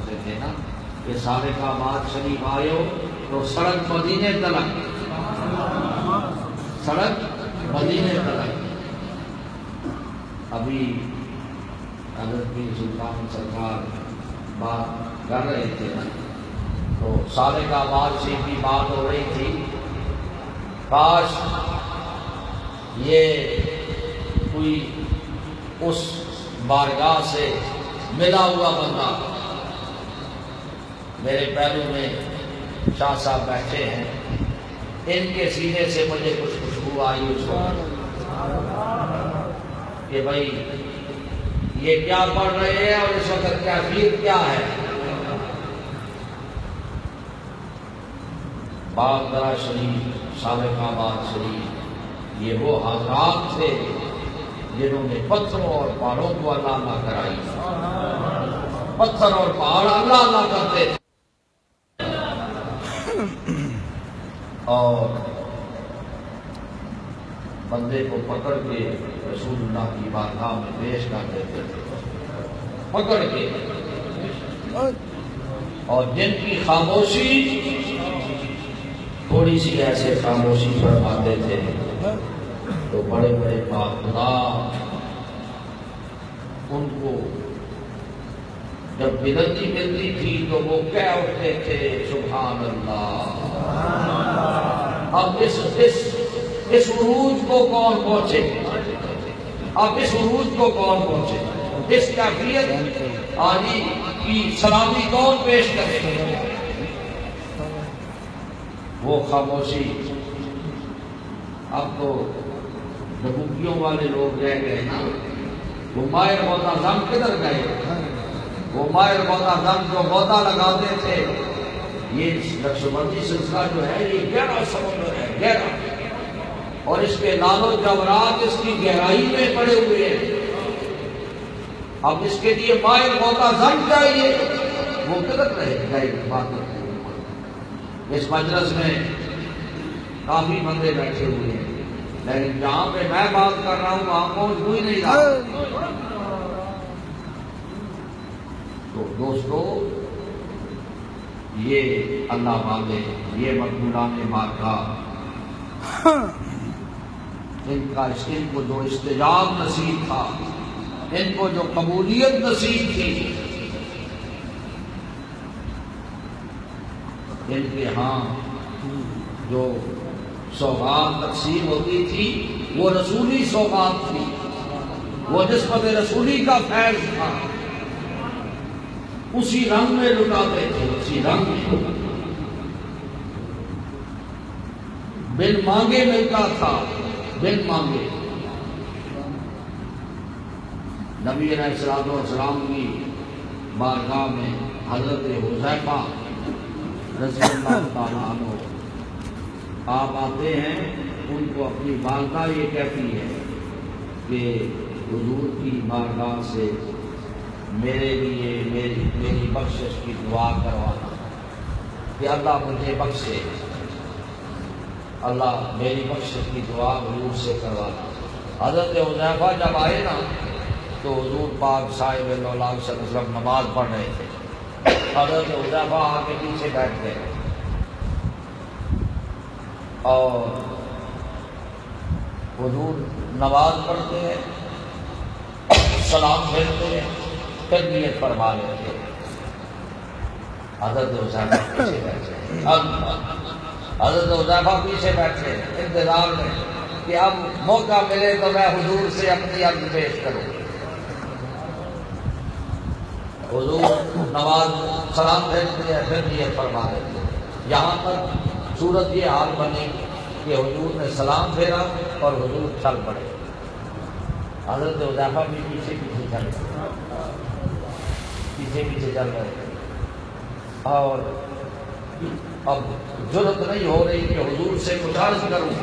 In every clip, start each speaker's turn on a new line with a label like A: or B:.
A: فرماتے تھے نا کہ سابق آباد شریف آئے ہو تو سڑک مدینے تلک، سڑک مدینے تلک۔ ابھی حضرت پیر سلطان سرکار بات کر رہے تھے نا تو سابق آباد شریف کی بات ہو رہی تھی، کاش یہ کوئی اس بارگاہ سے ملا ہوا بندہ، میرے پہلو میں شاہ صاحب بیٹھے ہیں، ان کے سینے سے مجھے کچھ خوشبو آئی اس وقت کہ بھائی یہ کیا پڑھ رہے ہیں اور اس وقت کیفیت کیا ہے۔ باغدرہ شریف، سابق آباد شریف، یہ وہ حضرات تھے جنہوں نے پتھروں اور پہاڑوں کو اللہ اللہ کرائی، پتھر اور پہاڑ اللہ اللہ کرتے تھے اور بندے کو پکڑ کے رسول اللہ کی بارگاہ میں پیش کر دیتے تھے، پکڑ کے، اور جن کی خاموشی تھوڑی سی ایسے خاموشی فرماتے تھے تو بڑے بڑے خدا ان کو جب بلندی ملتی تھی تو وہ کہہ اٹھتے تھے سبحان اللہ۔ اب اس عروج کو کون پہنچے، اب اس عروج کو کون پہنچے، اس کیفیت آجی کی سلامی کون پیش کرے۔ وہ خاموشی اب تو نبوتیوں والے لوگ رہ گئے نا، وہ ماہر معتزم کدھر گئے، وہ ماہر معتزم جو موتا لگاتے تھے۔ یہ نقشبندی سلسلہ جو ہے یہ گہرا سمندر ہے، گہرا، اور اس کے لال و جواہرات اس کی گہرائی میں پڑے ہوئے ہیں۔ اب اس کے لیے ماہر معتزم چاہیے، وہ کدھر رہے گئے بات کرتے۔ اس مجلس میں کافی بندے بیٹھے ہوئے ہیں لیکن جہاں پہ میں بات کر رہا ہوں وہاں پہنچ ہوئی نہیں رہا۔ تو دوستو یہ اللہ والے، یہ مقبولان بارگاہ، ان کو جو استجاب نصیب تھا، ان کو جو قبولیت نصیب تھی، ان کے ہاں جو سوغات تقسیم ہوتی تھی وہ رسولی سوغات تھی، وہ نسبت رسولی کا فیض تھا، اسی رنگ میں لٹاتے تھے، اسی رنگ میں، بن مانگے ملتا تھا، بن مانگے۔ نبی علیہ الصلوۃ والسلام کی بارگاہ میں حضرت حذیفہ رضی اللہ تعالیٰ عنہ آپ آتے ہیں، ان کو اپنی بارگاہ یہ کہتی ہے کہ حضور کی بارگاہ سے میرے لیے میری بخشش کی دعا کروانا کہ اللہ مجھے بخشے، اللہ میری بخشش کی دعا حضور سے کروانا۔ حضرت حذیفہ جب آئے نا تو حضور پاک صاحب اللہ علیہ وسلم نماز پڑھ رہے تھے، حضرت حذیفہ آ کے پیچھے بیٹھ گئے اور حضور نماز پڑھتے ہیں، سلام پھیرتے ہیں، پھر نیت فرما لیتے ہیں۔ حضرت حذیفہ پیچھے بیٹھے، حضرت حذیفہ پیچھے بیٹھے انتظار میں کہ اب موقع ملے تو میں حضور سے اپنی عرض پیش کروں۔ حضور نماز سلام پھیرتے ہیں، پھر نیت فرما لیتے ہیں۔ یہاں پر صورت یہ حال بنی کہ حضور نے سلام پھیرا اور حضور چل پڑے، حضرت حذیفہ بھی پیچھے پیچھے چل رہے، پیچھے پیچھے چل رہے، اور اب ضرورت نہیں ہو رہی کہ حضور سے کچھ عرض کروں۔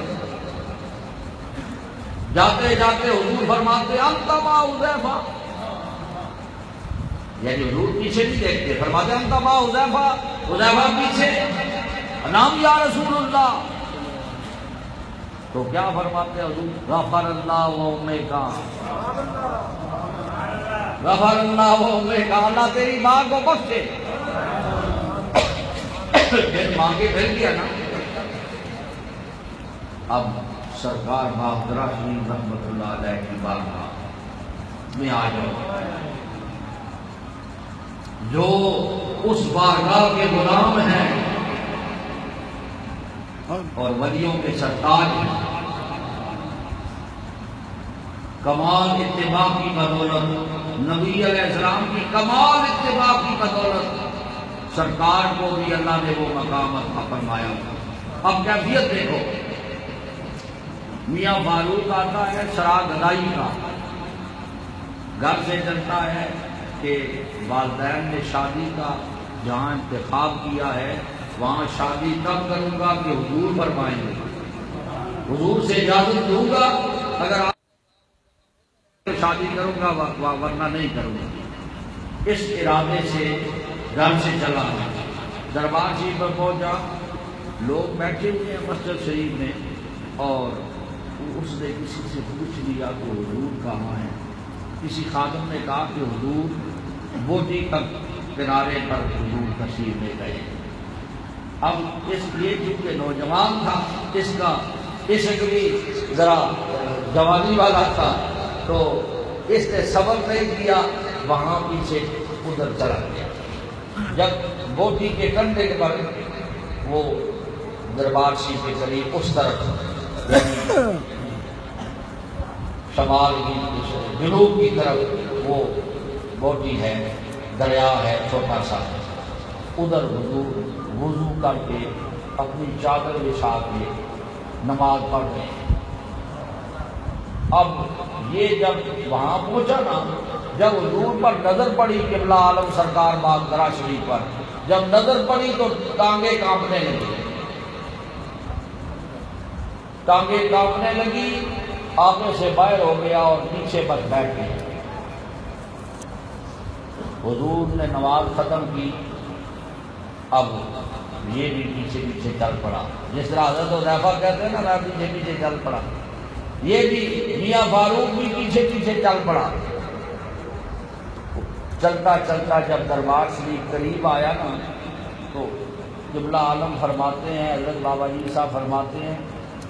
A: جاتے جاتے حضور فرماتے انت ما حذیفہ، یعنی حضور پیچھے نہیں دیکھتے، فرماتے انت ما حذیفہ، حذیفہ پیچھے، نام یا رسول اللہ، تو کیا فرماتے حضور؟ غفر اللہ و امیکا، غفر اللہ و امیکا، اللہ تیری ماں کو بخشے، جن مانگے مل گیا نا. اب سرکار بابدرا شریف رحمت اللہ علیہ کی بارگاہ میں آ جاؤ. جو اس بارگاہ کے غلام ہیں اور ولیوں کے سرتاج ہیں، کمال اتباع کی بدولت، نبی علیہ السلام کی کمال اتباع کی بدولت سرکار کو بھی اللہ نے وہ مقام عطا فرمایا. اب کیفیت دیکھو، میاں فاروق آتا ہے سرا گدائی کا، گھر سے چلتا ہے کہ والدین نے شادی کا جہاں انتخاب کیا ہے وہاں شادی تب کروں گا کہ حضور فرمائیں گے، حضور سے اجازت دوں گا اگر آپ شادی کروں گا ورنہ نہیں کروں گا. اس ارادے سے گھر سے چلا دربار شریف پر پہنچا. لوگ بیٹھے ہوئے ہیں مسجد شریف میں اور اس نے کسی سے پوچھ لیا کہ حضور کہاں ہے. کسی خادم نے کہا کہ حضور بوٹی تک کنارے پر حضور تشریف لے گئے. اب اس لیے چونکہ نوجوان تھا، اس بھی ذرا جوانی والا تھا، تو اس نے صبر نہیں کیا، وہاں پیچھے ادھر چلا گیا. جب بوٹی کے کنڈے کے پر وہ دربار شریف کے قریب اس طرف شمال کی جنوب کی طرف وہ بوٹی ہے، دریا ہے چھوٹا سا، ادھر حضور وضو کر کے اپنی چادر بچھا کے نماز پڑھ رہے ہیں. اب یہ جب وہاں پہنچا نا، جب حضور پر نظر پڑی قبلہ عالم سرکار بابدرا شریف پر، جب نظر پڑی تو ٹانگیں کانپنے لگی، ٹانگیں کانپنے لگی، آنکھوں سے باہر ہو گیا اور پیچھے بس بیٹھ گیا. حضور نے نماز ختم کی. اب یہ بھی پیچھے پیچھے چل پڑا، جس طرح حضرت حذیفہ کہتے ہیں نا میں پیچھے پیچھے چل پڑا، یہ بھی میاں فاروق بھی پیچھے پیچھے چل پڑا. چلتا چلتا جب دربار شریف قریب آیا نا تو قبلہ عالم فرماتے ہیں، حضرت بابا جی صاحب فرماتے ہیں،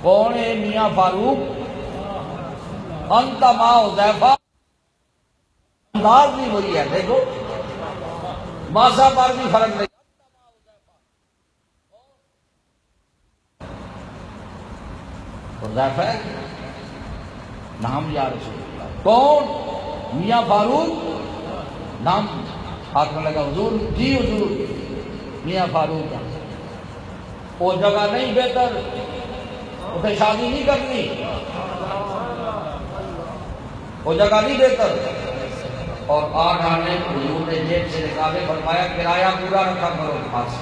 A: کون ہے میاں فاروق؟ انت ما حذیفہ. انداز بھی وہی ہے، دیکھو ماسا پر بھی فرق نہیں. حذیفہ نام یا رسول اللہ. کون؟ میاں فاروق. نام ہاتھ میں لگا، حضور جی حضور میاں فاروق. وہ جگہ نہیں بہتر، اسے شادی نہیں کرنی، وہ جگہ نہیں بہتر. اور آٹھ آنے حضور نے جیب سے نکالے، فرمایا کرایہ پورا رکھا کرو پاس،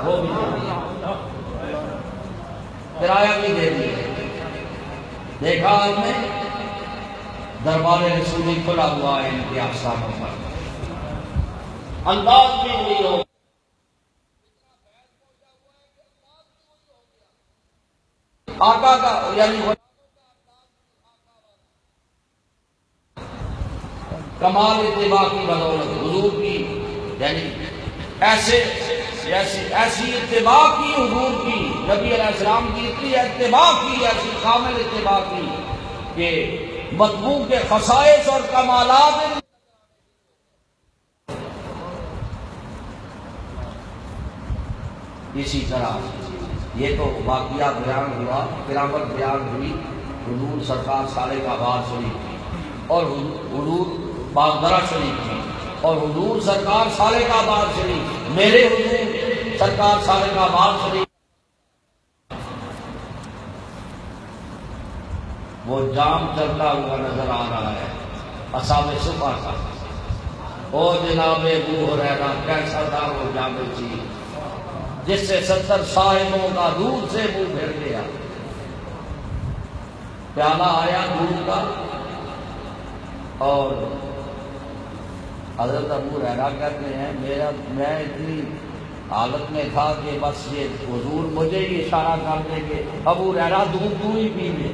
A: وہ بھی دے دیا، کرایہ بھی دے دیا. دیکھا آپ نے دربار رسولی کھلا ہوا ہے ان کے آستانوں پر، انداز بھی وہی ہو. آقا کا یعنی کمال اتباع کی بدولت حضور کی، یعنی ایسی اتباع کی حضور کی، نبی علیہ السلام کی اتنی اتباع کی، ایسی کامل اتباع کی کہ مطبوع کے خصائص اور کمالات. اسی طرح یہ تو واقعہ بیان ہوا، کرامت بیان ہوئی حضور سرکار صالح آباد شریف کی اور حضور بابدرا شریف کی اور حضور سرکار صالح آباد شریف، میرے حضور سرکار صالح آباد شریف. وہ جام چلتا ہوا نظر آ رہا ہے اصحاب صفا کا. او جناب ابو ہریرہ کیسا تھا وہ جام چیز جس سے 70 صاحبوں کا دودھ سے منہ بھر گیا. پیالہ آیا دودھ کا اور حضرت ابو ہریرہ کہتے ہیں میں اتنی حالت میں تھا کہ بس یہ حضور مجھے ہی اشارہ کر دیں کہ ابو ہریرہ دودھ تو ہی پی لے،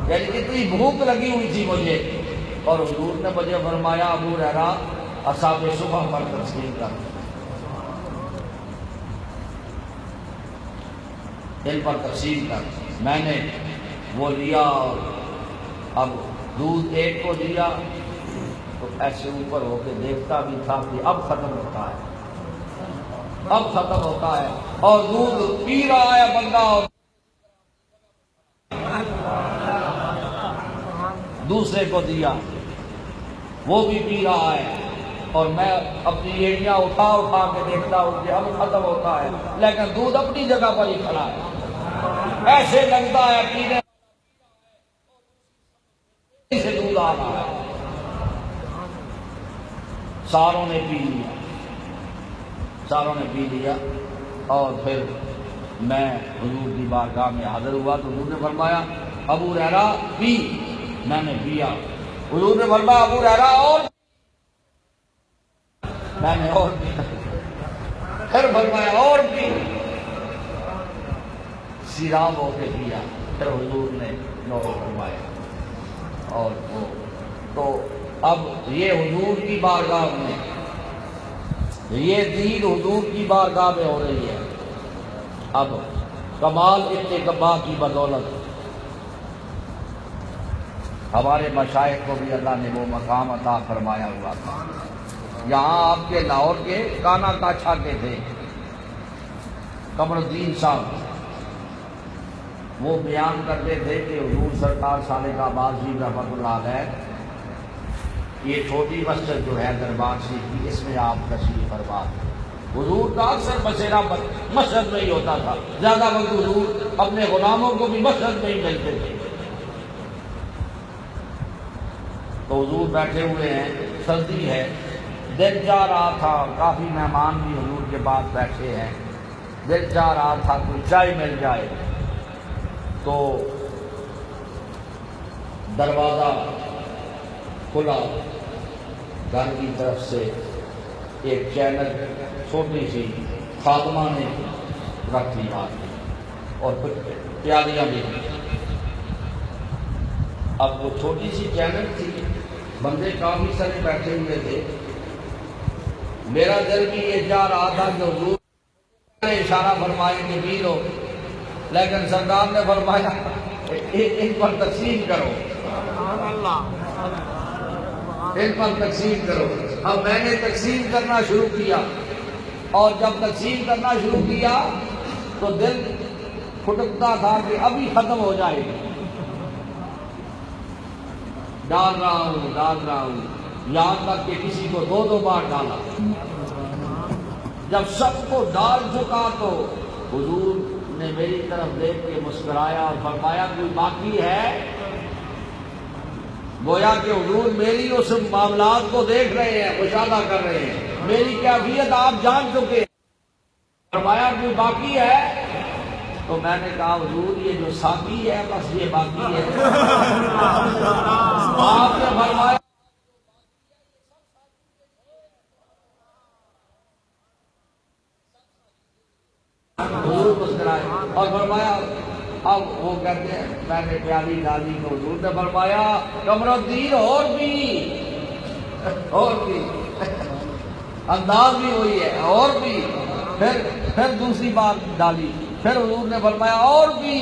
A: یعنی اتنی بھوک لگی ہوئی تھی مجھے. اور حضور نے مجھے فرمایا ابو ہریرہ اصحاب صبح پر تقسیم کر، ان پر تقسیم کر۔ میں نے وہ لیا اور اب دودھ ایک کو دیا تو ایسے اوپر ہو کے دیکھتا بھی تھا کہ اب ختم ہوتا ہے، اب ختم ہوتا ہے، اور دودھ پی رہا ہے بندہ، اور دوسرے کو دیا وہ بھی پی رہا ہے، اور میں اپنی ایڑیاں اٹھا اٹھا کے دیکھتا ہوں کہ اب ختم ہوتا ہے، لیکن دودھ اپنی جگہ پر ہی کھڑا ہے۔ ایسے لگتا ہے پینے سے دودھ آ رہا ہے۔ ساروں نے پی لیا، ساروں نے پی لیا، اور پھر میں حضور کی بارگاہ میں حاضر ہوا تو حضور نے فرمایا ابو ہریرہ پی۔ میں نے پیا، حضور نے فرمایا ابو ہریرہ اور، میں نے اور پیا، پھر فرمایا اور پی، سیراب ہو کے پیا، پھر حضور نے نو فرمایا، اور وہ تو اب یہ حضور کی بارگاہ میں، یہ دین حضور کی بارگاہ میں ہو رہی ہے۔ اب کمال اتقاء کی بدولت ہمارے مشائخ کو بھی اللہ نے وہ مقام عطا فرمایا ہوا تھا۔ یہاں آپ کے لاہور کے کانا کاچھا کے تھے قمر الدین صاحب، وہ بیان کرتے تھے کہ حضور سرکار صالح آباد جی رحمۃ اللہ علیہ، یہ چھوٹی مسجد جو ہے دربار شریف کی، اس میں آپ تشریف فرما تھے۔ حضور کا اکثر بسیرا مسجد میں ہی ہوتا تھا، زیادہ وقت حضور اپنے غلاموں کو بھی مسجد میں ہی ملتے تھے۔ تو حضور بیٹھے ہوئے ہیں، سردی ہے، دل چاہ رہا تھا، کافی مہمان بھی حضور کے پاس بیٹھے ہیں، دل چاہ رہا تھا کوئی چائے مل جائے، تو دروازہ کھلا، گھر کی طرف سے ایک چینل چھوٹی سی خادمہ نے رکھ لی ہاتھ میں، اور پھر پیالیاں بھی۔ اب وہ چھوٹی سی چینل تھی، بندے کافی سارے بیٹھے ہوئے تھے، میرا دل بھی یہ چاہ رہا تھا کہ حضور نے اشارہ فرمائے کہ پی لو، لیکن سرکار نے فرمایا ان پر تقسیم کرو، ان پر تقسیم کرو۔ اب میں نے تقسیم کرنا شروع کیا، اور جب تقسیم کرنا شروع کیا تو دل کھٹکتا تھا کہ ابھی ختم ہو جائے گی، ڈال رہا ہوں یہاں تک کہ کسی کو دو دو بار ڈالا۔ جب سب کو ڈال چکا تو حضور نے میری طرف دیکھ کے مسکرایا اور فرمایا کوئی باقی ہے؟ گویا کہ حضور میری اس معاملات کو دیکھ رہے ہیں، مشاہدہ کر رہے ہیں، میری کیفیت آپ جان چکے ہیں۔ فرمایا کوئی باقی ہے؟ تو میں نے کہا حضور یہ جو ساقی ہے بس یہ باقی ہے۔ آپ نے فرمایا حضور مسکرائے اور فرمایا، اب وہ کہتے ہیں میں نے پیالی ڈالی تو حضور نے فرمایا قمر الدین اور بھی انداز بھی ہوئی ہے، اور بھی۔ پھر دوسری بار ڈالی، پھر حضور نے فرمایا اور بھی،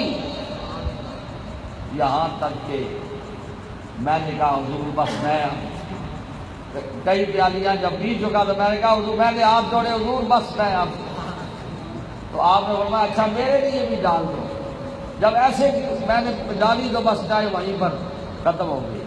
A: یہاں تک کہ میں نے کہا حضور بس میں کئی پیالیاں جب پی چکا تو میں نے کہا حضور، میں نے ہاتھ جوڑے حضور بس میں اب، تو آپ نے فرمایا اچھا میرے لیے بھی ڈال دو۔ جب ایسے میں نے ڈالی تو بس چائے وہیں پر ختم ہو گئی۔